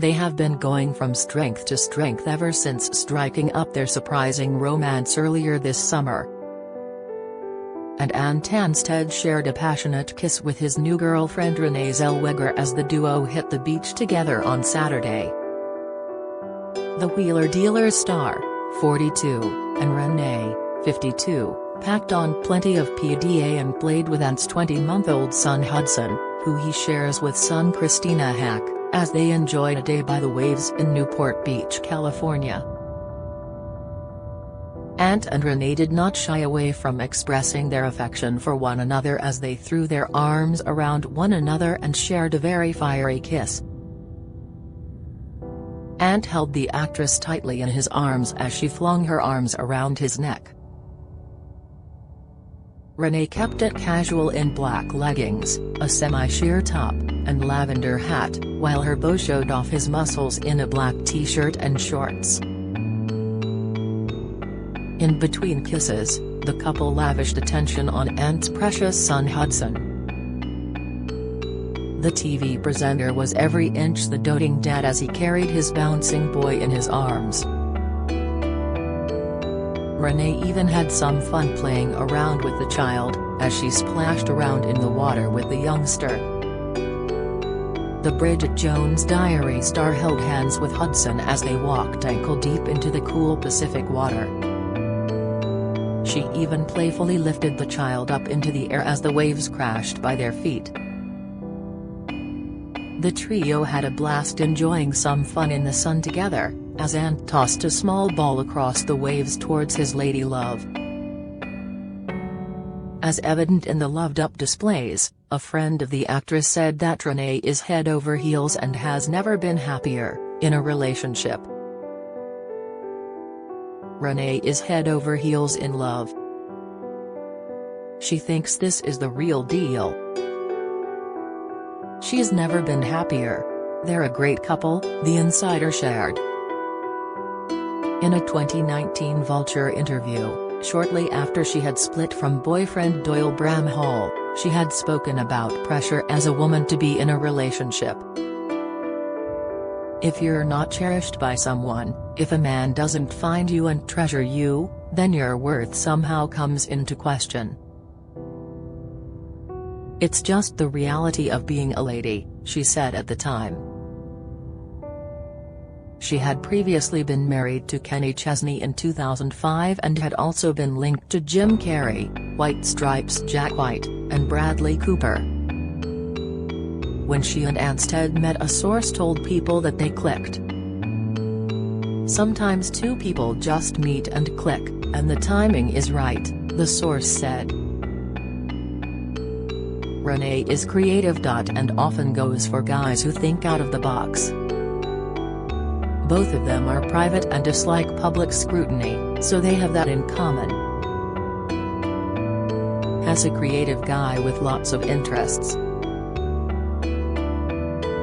They have been going from strength to strength ever since striking up their surprising romance earlier this summer. And Anstead shared a passionate kiss with his new girlfriend Renee Zellweger as the duo hit the beach together on Saturday. The Wheeler Dealer star, 42, and Renee, 52, packed on plenty of PDA and played with Ant's 20-month-old son Hudson, who he shares with son Christina Hack, as they enjoyed a day by the waves in Newport Beach, California. Ant and Renee did not shy away from expressing their affection for one another as they threw their arms around one another and shared a very fiery kiss. Ant held the actress tightly in his arms as she flung her arms around his neck. Renee kept it casual in black leggings, a semi-sheer top, and lavender hat, while her beau showed off his muscles in a black t-shirt and shorts. In between kisses, the couple lavished attention on Ant's precious son Hudson. The TV presenter was every inch the doting dad as he carried his bouncing boy in his arms. Renee even had some fun playing around with the child, as she splashed around in the water with the youngster. The Bridget Jones' Diary star held hands with Hudson as they walked ankle-deep into the cool Pacific water. She even playfully lifted the child up into the air as the waves crashed by their feet. The trio had a blast enjoying some fun in the sun together, as Ant tossed a small ball across the waves towards his lady love. As evident in the loved-up displays, a friend of the actress said that Renee is head over heels and has never been happier, in a relationship. Renee is head over heels in love. She thinks this is the real deal. She's never been happier. They're a great couple, the insider shared. In a 2019 Vulture interview, shortly after she had split from boyfriend Doyle Bramhall, she had spoken about pressure as a woman to be in a relationship. If you're not cherished by someone, if a man doesn't find you and treasure you, then your worth somehow comes into question. It's just the reality of being a lady, she said at the time. She had previously been married to Kenny Chesney in 2005 and had also been linked to Jim Carrey, White Stripes' Jack White, and Bradley Cooper. When she and Anstead met, a source told People that they clicked. Sometimes two people just meet and click, and the timing is right, the source said. Renee is creative. And often goes for guys who think out of the box. Both of them are private and dislike public scrutiny, so they have that in common. As a creative guy with lots of interests.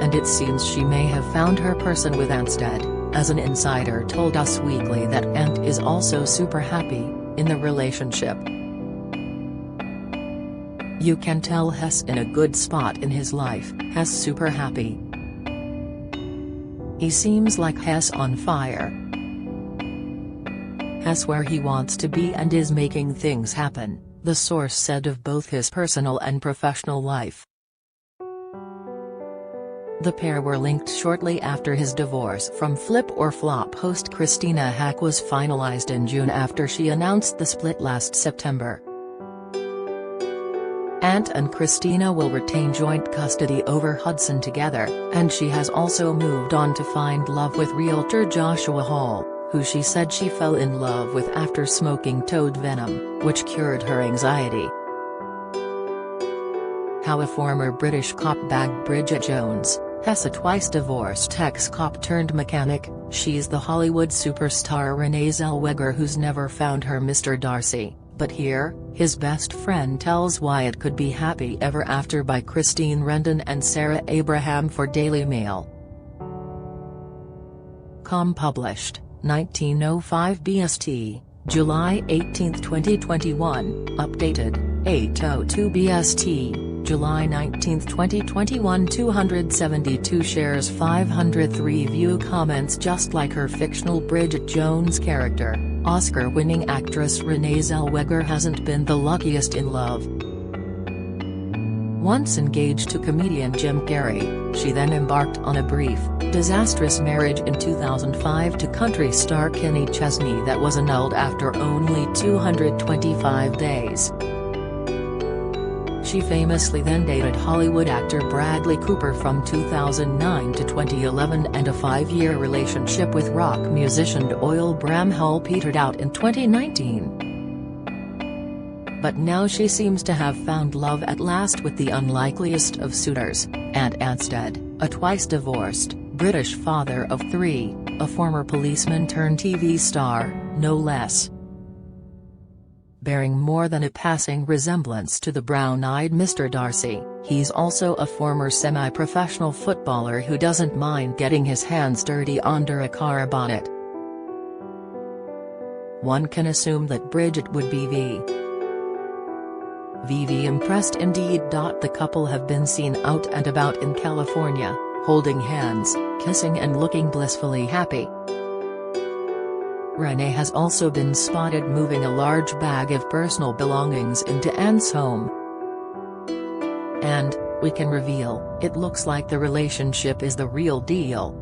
And it seems she may have found her person with Anstead, as an insider told Us Weekly that Ant is also super happy, in the relationship. You can tell Hess in a good spot in his life, Hess super happy. He seems like Hess on fire. Hess where he wants to be and is making things happen, the source said of both his personal and professional life. The pair were linked shortly after his divorce from Flip or Flop host Christina Hack was finalized in June after she announced the split last September. Ant and Christina will retain joint custody over Hudson together, and she has also moved on to find love with realtor Joshua Hall, who she said she fell in love with after smoking toad venom, which cured her anxiety. How a former British cop bagged Bridget Jones, Hess a twice-divorced ex-cop turned mechanic. She's the Hollywood superstar Renee Zellweger who's never found her Mr. Darcy. But here, his best friend tells why it could be happy ever after by Christine Rendon and Sarah Abraham for Daily Mail. Published, 1905 BST, July 18, 2021, updated, 8:02 BST, July 19, 2021. 272 shares, 503 view comments. Just like her fictional Bridget Jones character, Oscar-winning actress Renee Zellweger hasn't been the luckiest in love. Once engaged to comedian Jim Carrey, she then embarked on a brief, disastrous marriage in 2005 to country star Kenny Chesney that was annulled after only 225 days. She famously then dated Hollywood actor Bradley Cooper from 2009 to 2011, and a 5-year relationship with rock musician Doyle Bramhall petered out in 2019. But now she seems to have found love at last with the unlikeliest of suitors, Anstead, a twice-divorced, British father of 3, a former policeman-turned-TV star, no less. Bearing more than a passing resemblance to the brown-eyed Mr. Darcy, he's also a former semi-professional footballer who doesn't mind getting his hands dirty under a car bonnet. One can assume that Bridget would be VV impressed indeed. The couple have been seen out and about in California, holding hands, kissing and looking blissfully happy. Renee has also been spotted moving a large bag of personal belongings into Anne's home. And, we can reveal, it looks like the relationship is the real deal.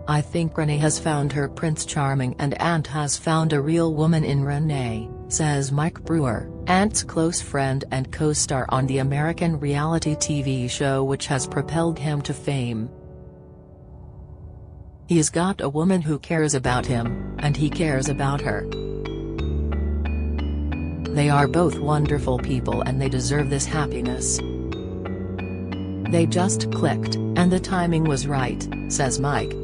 I think Renee has found her Prince Charming and Anne has found a real woman in Renee, says Mike Brewer, Anne's close friend and co-star on the American reality TV show which has propelled him to fame. He's got a woman who cares about him, and he cares about her. They are both wonderful people and they deserve this happiness. They just clicked, and the timing was right, says Mike.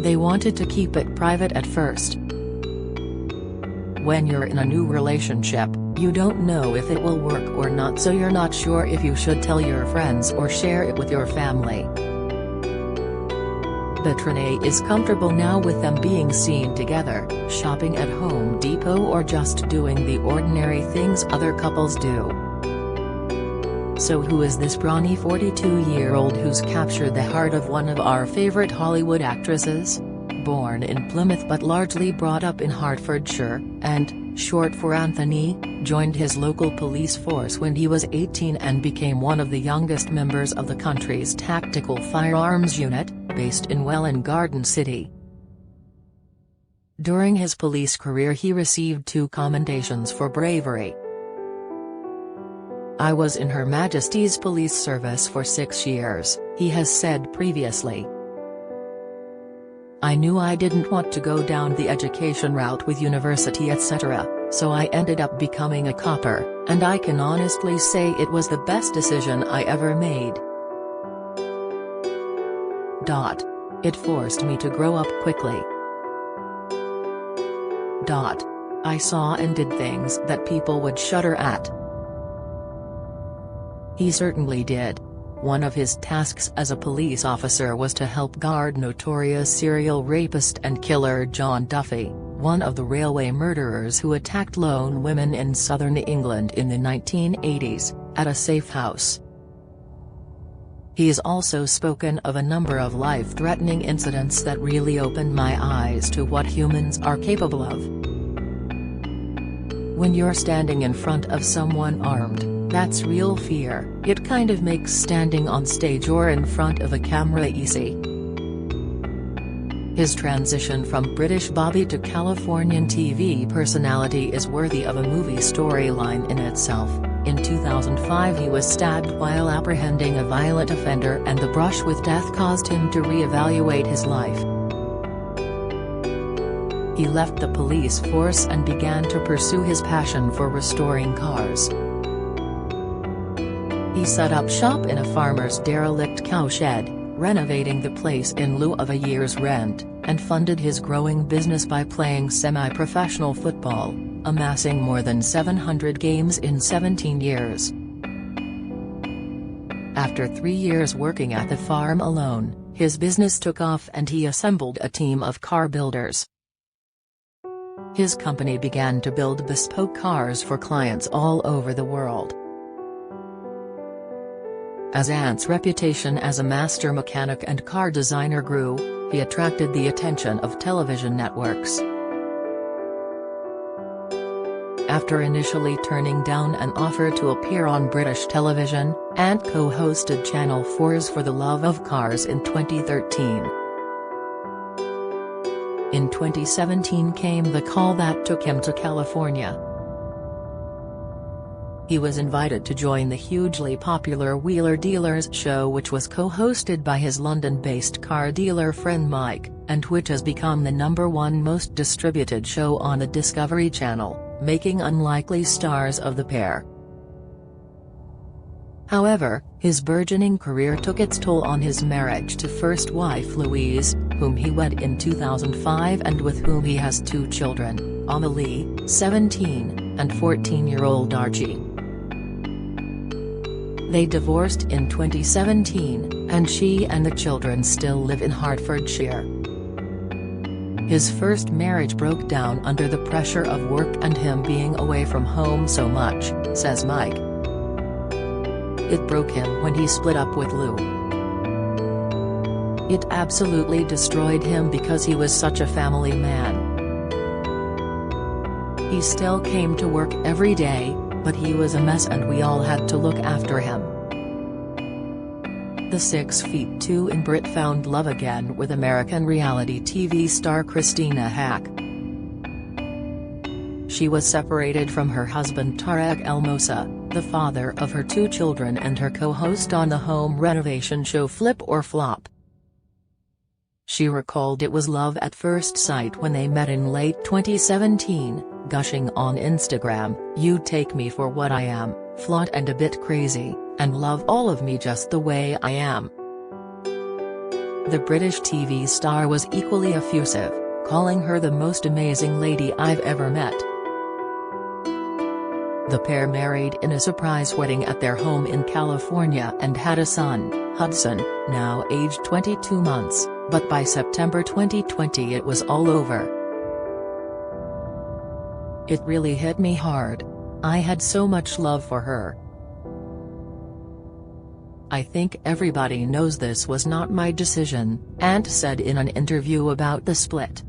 They wanted to keep it private at first. When you're in a new relationship, you don't know if it will work or not, so you're not sure if you should tell your friends or share it with your family. But Renee is comfortable now with them being seen together, shopping at Home Depot or just doing the ordinary things other couples do. So who is this brawny 42-year-old who's captured the heart of one of our favorite Hollywood actresses? Born in Plymouth but largely brought up in Hertfordshire, and, short for Anthony, joined his local police force when he was 18 and became one of the youngest members of the country's tactical firearms unit, based in Welwyn Garden City. During his police career he received 2 commendations for bravery. I was in Her Majesty's Police Service for 6 years, he has said previously. I knew I didn't want to go down the education route with university etc., so I ended up becoming a copper, and I can honestly say it was the best decision I ever made. It forced me to grow up quickly. I saw and did things that people would shudder at. He certainly did. One of his tasks as a police officer was to help guard notorious serial rapist and killer John Duffy, one of the railway murderers who attacked lone women in southern England in the 1980s, at a safe house. He's also spoken of a number of life-threatening incidents that really opened my eyes to what humans are capable of. When you're standing in front of someone armed, that's real fear. It kind of makes standing on stage or in front of a camera easy. His transition from British Bobby to Californian TV personality is worthy of a movie storyline in itself. In 2005 he was stabbed while apprehending a violent offender, and the brush with death caused him to re-evaluate his life. He left the police force and began to pursue his passion for restoring cars. He set up shop in a farmer's derelict cowshed, renovating the place in lieu of a year's rent, and funded his growing business by playing semi-professional football, amassing more than 700 games in 17 years. After 3 years working at the farm alone, his business took off and he assembled a team of car builders. His company began to build bespoke cars for clients all over the world. As Ant's reputation as a master mechanic and car designer grew, he attracted the attention of television networks. After initially turning down an offer to appear on British television, Ant co-hosted Channel 4's For the Love of Cars in 2013. In 2017 came the call that took him to California. He was invited to join the hugely popular Wheeler Dealers show, which was co-hosted by his London-based car dealer friend Mike, and which has become the #1 most distributed show on the Discovery Channel, making unlikely stars of the pair. However, his burgeoning career took its toll on his marriage to first wife Louise, whom he wed in 2005 and with whom he has 2 children, Amelie, 17, and 14-year-old Archie. They divorced in 2017, and she and the children still live in Hertfordshire. His first marriage broke down under the pressure of work and him being away from home so much, says Mike. It broke him when he split up with Lou. It absolutely destroyed him because he was such a family man. He still came to work every day, but he was a mess and we all had to look after him. The 6'2" in Brit found love again with American reality TV star Christina Hack. She was separated from her husband Tarek El Moussa, the father of her 2 children and her co-host on the home renovation show Flip or Flop. She recalled it was love at first sight when they met in late 2017, gushing on Instagram, "You take me for what I am, flawed and a bit crazy, and love all of me just the way I am." The British TV star was equally effusive, calling her the most amazing lady I've ever met. The pair married in a surprise wedding at their home in California and had a son, Hudson, now aged 22 months, but by September 2020 it was all over. "It really hit me hard. I had so much love for her. I think everybody knows this was not my decision," Ant said in an interview about the split.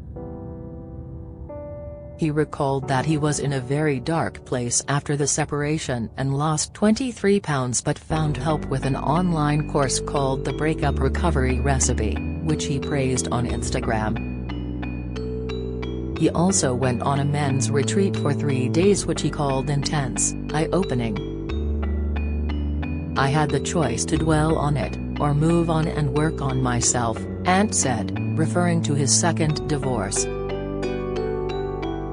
He recalled that he was in a very dark place after the separation and lost 23 pounds but found help with an online course called The Breakup Recovery Recipe, which he praised on Instagram. He also went on a men's retreat for 3 days which he called intense, eye-opening. "I had the choice to dwell on it, or move on and work on myself," Ant said, referring to his second divorce.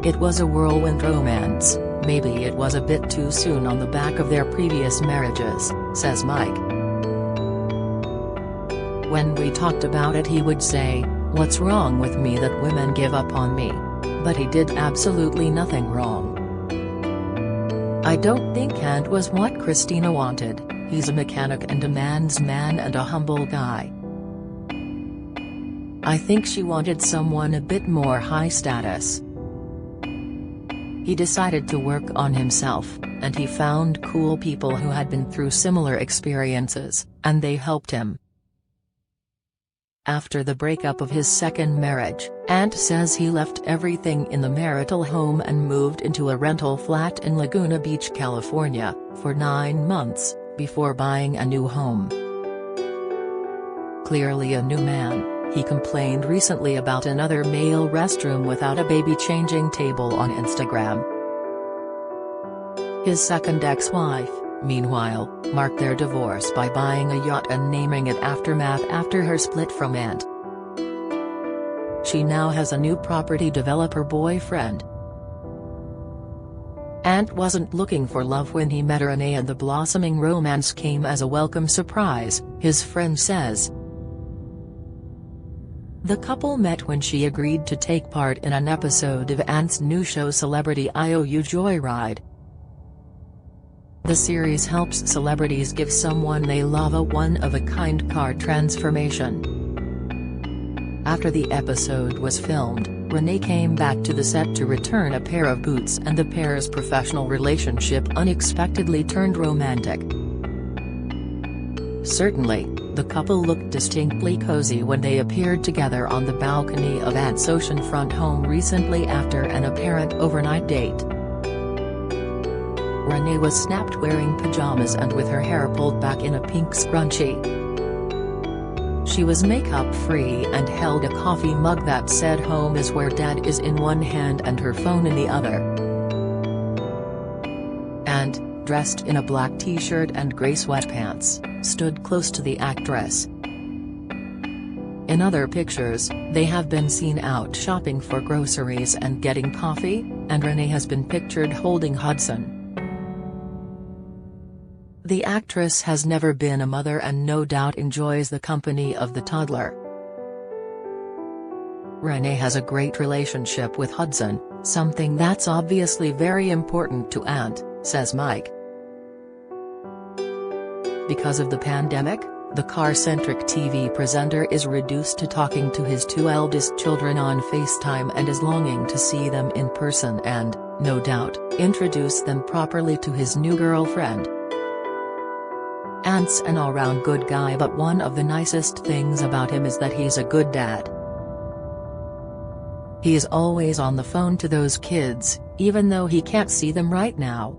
"It was a whirlwind romance, maybe it was a bit too soon on the back of their previous marriages," says Mike. "When we talked about it he would say, 'What's wrong with me that women give up on me?' But he did absolutely nothing wrong. I don't think Ant was what Christina wanted. He's a mechanic and a man's man and a humble guy. I think she wanted someone a bit more high status. He decided to work on himself, and he found cool people who had been through similar experiences, and they helped him." After the breakup of his second marriage, Ant says he left everything in the marital home and moved into a rental flat in Laguna Beach, California, for 9 months, before buying a new home. Clearly a new man, he complained recently about another male restroom without a baby-changing table on Instagram. His second ex-wife, meanwhile, marked their divorce by buying a yacht and naming it Aftermath after her split from Ant. She now has a new property developer boyfriend. Ant wasn't looking for love when he met Renee, and the blossoming romance came as a welcome surprise, his friend says. The couple met when she agreed to take part in an episode of Ant's new show Celebrity IOU Joyride. The series helps celebrities give someone they love a one-of-a-kind car transformation. After the episode was filmed, Renee came back to the set to return a pair of boots, and the pair's professional relationship unexpectedly turned romantic. Certainly, the couple looked distinctly cozy when they appeared together on the balcony of Ant's oceanfront home recently after an apparent overnight date. Renee was snapped wearing pajamas and with her hair pulled back in a pink scrunchie. She was makeup-free and held a coffee mug that said "Home is where Dad is" in one hand and her phone in the other. And, dressed in a black t-shirt and grey sweatpants, stood close to the actress. In other pictures, they have been seen out shopping for groceries and getting coffee, and Renee has been pictured holding Hudson. The actress has never been a mother and no doubt enjoys the company of the toddler. Renee has a great relationship with Hudson, something that's obviously very important to Ant, says Mike. Because of the pandemic, the car-centric TV presenter is reduced to talking to his two eldest children on FaceTime and is longing to see them in person and, no doubt, introduce them properly to his new girlfriend. Ant's an all-round good guy, but one of the nicest things about him is that he's a good dad. He is always on the phone to those kids, even though he can't see them right now.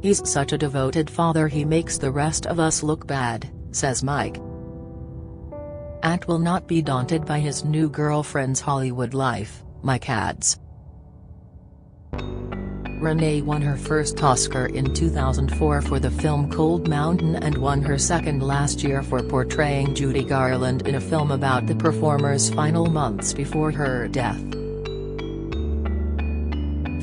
He's such a devoted father, he makes the rest of us look bad, says Mike. Ant will not be daunted by his new girlfriend's Hollywood life, Mike adds. Renee won her first Oscar in 2004 for the film Cold Mountain and won her second last year for portraying Judy Garland in a film about the performer's final months before her death.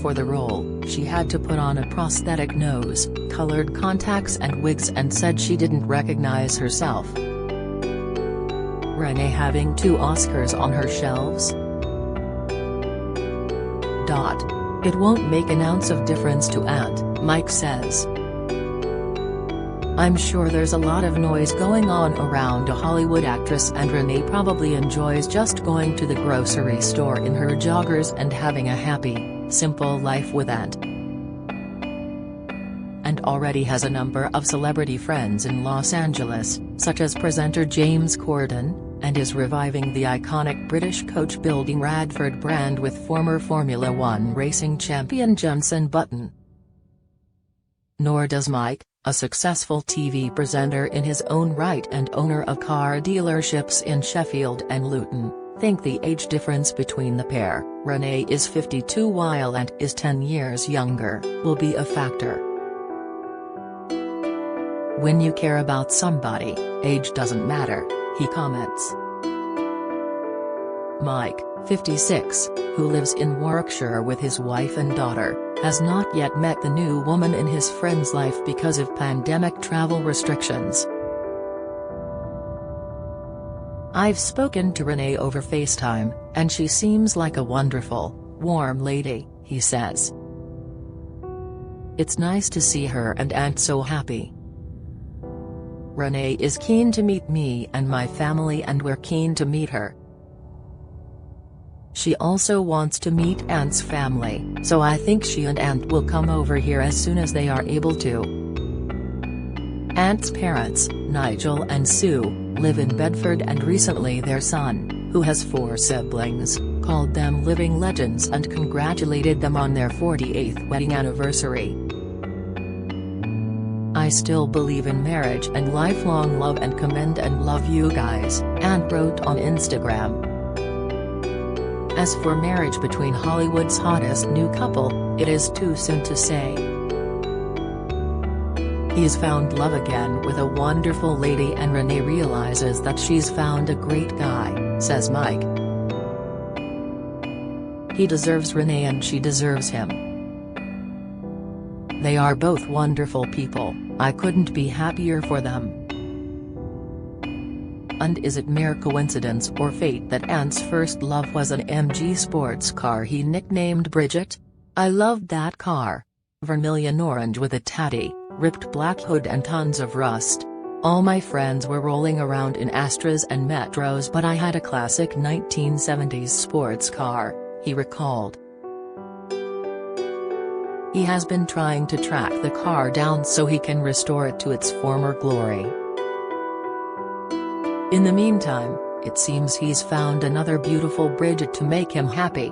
For the role, she had to put on a prosthetic nose, colored contacts and wigs, and said she didn't recognize herself. Renee having 2 Oscars on her shelves? It won't make an ounce of difference to Ant, Mike says. I'm sure there's a lot of noise going on around a Hollywood actress, and Renee probably enjoys just going to the grocery store in her joggers and having a happy, simple life with Ant. And already has a number of celebrity friends in Los Angeles, such as presenter James Corden, and is reviving the iconic British coach-building Radford brand with former Formula One racing champion Jenson Button. Nor does Mike, a successful TV presenter in his own right and owner of car dealerships in Sheffield and Luton, think the age difference between the pair, Renee is 52 while Ant is 10 years younger, will be a factor. When you care about somebody, age doesn't matter, he comments. Mike, 56, who lives in Warwickshire with his wife and daughter, has not yet met the new woman in his friend's life because of pandemic travel restrictions. I've spoken to Renee over FaceTime, and she seems like a wonderful, warm lady, he says. It's nice to see her and Ant so happy. Renee is keen to meet me and my family, and we're keen to meet her. She also wants to meet Ant's family, so I think she and Ant will come over here as soon as they are able to. Ant's parents, Nigel and Sue, live in Bedford, and recently their son, who has 4 siblings, called them living legends and congratulated them on their 48th wedding anniversary. I still believe in marriage and lifelong love and commend and love you guys, Ant wrote on Instagram. As for marriage between Hollywood's hottest new couple, it is too soon to say. He's found love again with a wonderful lady, and Renee realizes that she's found a great guy, says Mike. He deserves Renee and she deserves him. They are both wonderful people, I couldn't be happier for them. And is it mere coincidence or fate that Ant's first love was an MG sports car he nicknamed Bridget? I loved that car. Vermilion orange with a tatty, ripped black hood and tons of rust. All my friends were rolling around in Astras and Metros, but I had a classic 1970s sports car," he recalled. He has been trying to track the car down so he can restore it to its former glory. In the meantime, it seems he's found another beautiful Bridget to make him happy.